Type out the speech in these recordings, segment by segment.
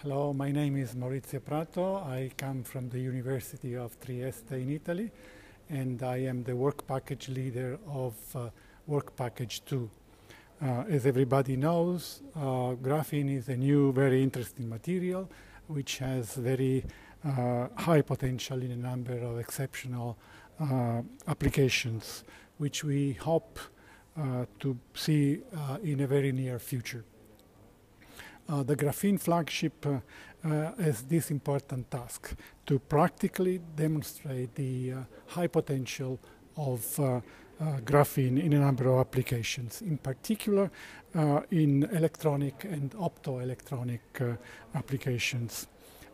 Hello, my name is Maurizio Prato. I come from the University of Trieste in Italy, and I am the work package leader of Work Package 2. As everybody knows, graphene is a new, very interesting material which has very high potential in a number of exceptional applications, which we hope to see in a very near future. The Graphene Flagship has this important task to practically demonstrate the high potential of graphene in a number of applications, in particular in electronic and optoelectronic applications.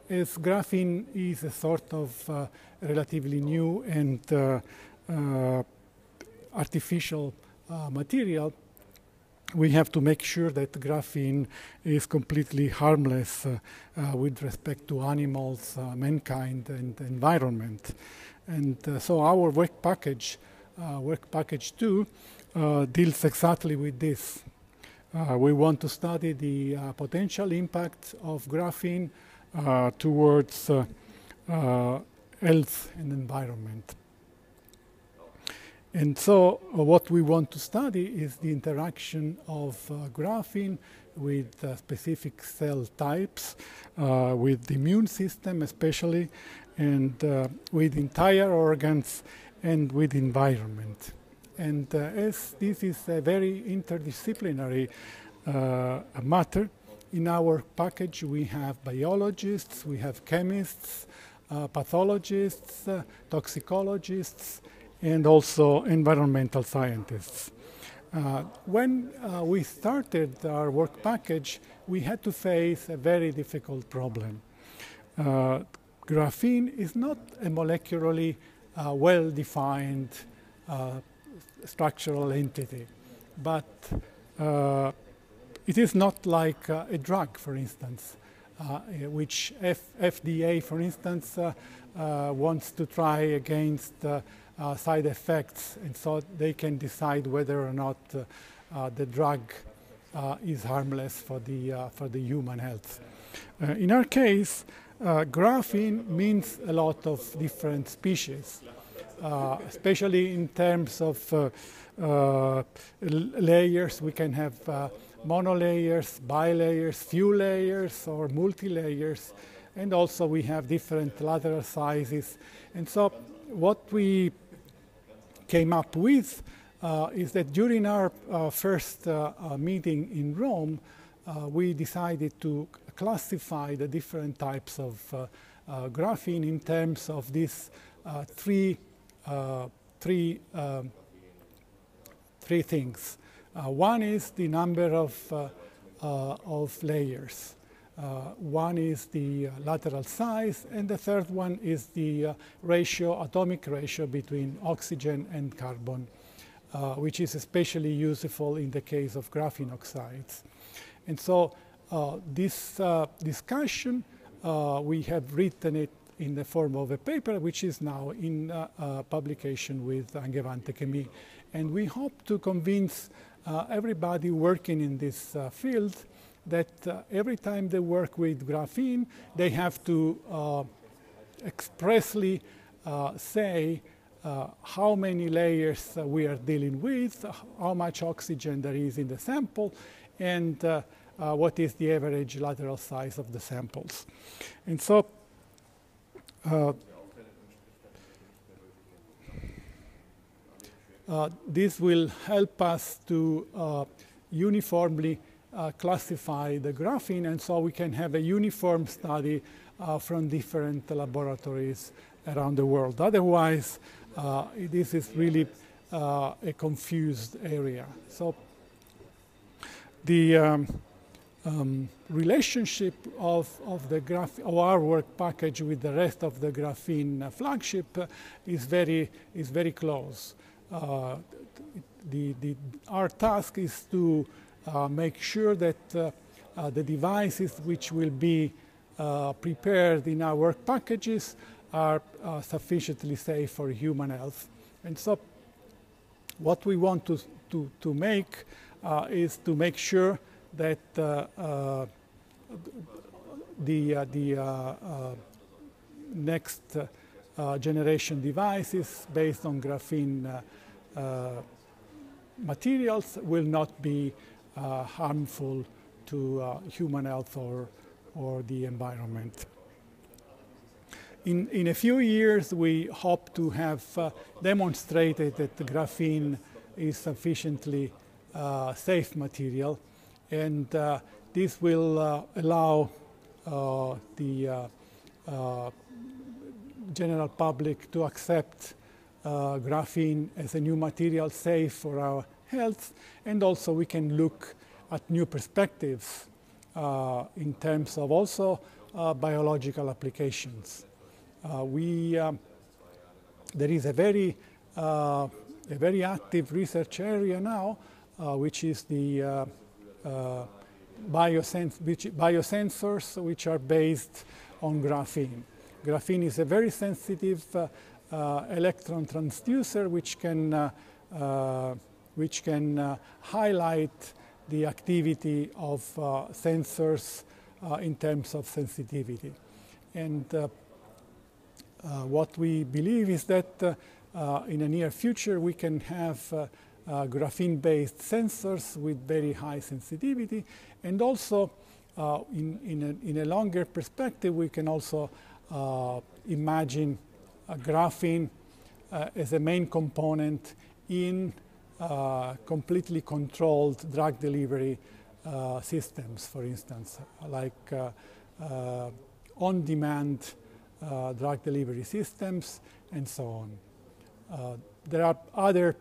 As graphene is a sort of relatively new and artificial material, we have to make sure that graphene is completely harmless with respect to animals, mankind, and environment. And so our work package 2, deals exactly with this. We want to study the potential impact of graphene towards health and environment. And so what we want to study is the interaction of graphene with specific cell types, with the immune system especially, and with entire organs and with environment. And as this is a very interdisciplinary matter, in our package we have biologists, we have chemists, pathologists, toxicologists, and also environmental scientists. When we started our work package, we had to face a very difficult problem. Graphene is not a molecularly well-defined structural entity, but it is not like a drug, for instance, which FDA, for instance, wants to try against side effects, and so they can decide whether or not the drug is harmless for the human health. In our case, graphene means a lot of different species, especially in terms of layers. We can have monolayers, bilayers, few layers, or multi-layers, and also we have different lateral sizes. And so what we came up with is that during our first meeting in Rome, we decided to classify the different types of graphene in terms of these three things. One is the number of layers. One is the lateral size, and the third one is the atomic ratio between oxygen and carbon, which is especially useful in the case of graphene oxides. And so this discussion, we have written it in the form of a paper, which is now in publication with Angewandte Chemie. And we hope to convince everybody working in this field that every time they work with graphene, they have to expressly say how many layers we are dealing with, how much oxygen there is in the sample, and what is the average lateral size of the samples. And so this will help us to uniformly classify the graphene, and so we can have a uniform study from different laboratories around the world. Otherwise, this is really a confused area. So the relationship of our work package with the rest of the Graphene Flagship is very close. Our task is to make sure that the devices which will be prepared in our work packages are sufficiently safe for human health. And so what we want to make is to make sure that the next generation devices based on graphene materials will not be harmful to human health or the environment. In a few years, we hope to have demonstrated that the graphene is sufficiently safe material, and this will allow the general public to accept graphene as a new material safe for our health, and also we can look at new perspectives in terms of also biological applications. There is a very active research area now, which is the biosensors, which are based on graphene. Graphene is a very sensitive electron transducer, which can highlight the activity of sensors in terms of sensitivity. And what we believe is that in the near future we can have graphene-based sensors with very high sensitivity, and also in a longer perspective we can also imagine graphene as a main component in completely controlled drug delivery systems, for instance, like on-demand drug delivery systems and so on. There are other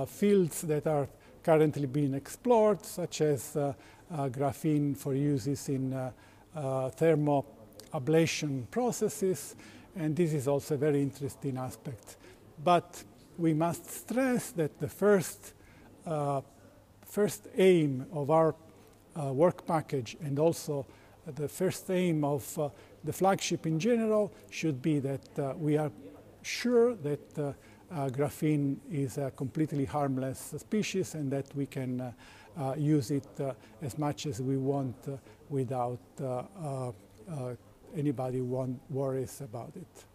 fields that are currently being explored, such as graphene for uses in thermoablation processes, and this is also a very interesting aspect. But we must stress that the first aim of our work package, and also the first aim of the flagship in general, should be that we are sure that graphene is a completely harmless species, and that we can use it as much as we want without anybody worries about it.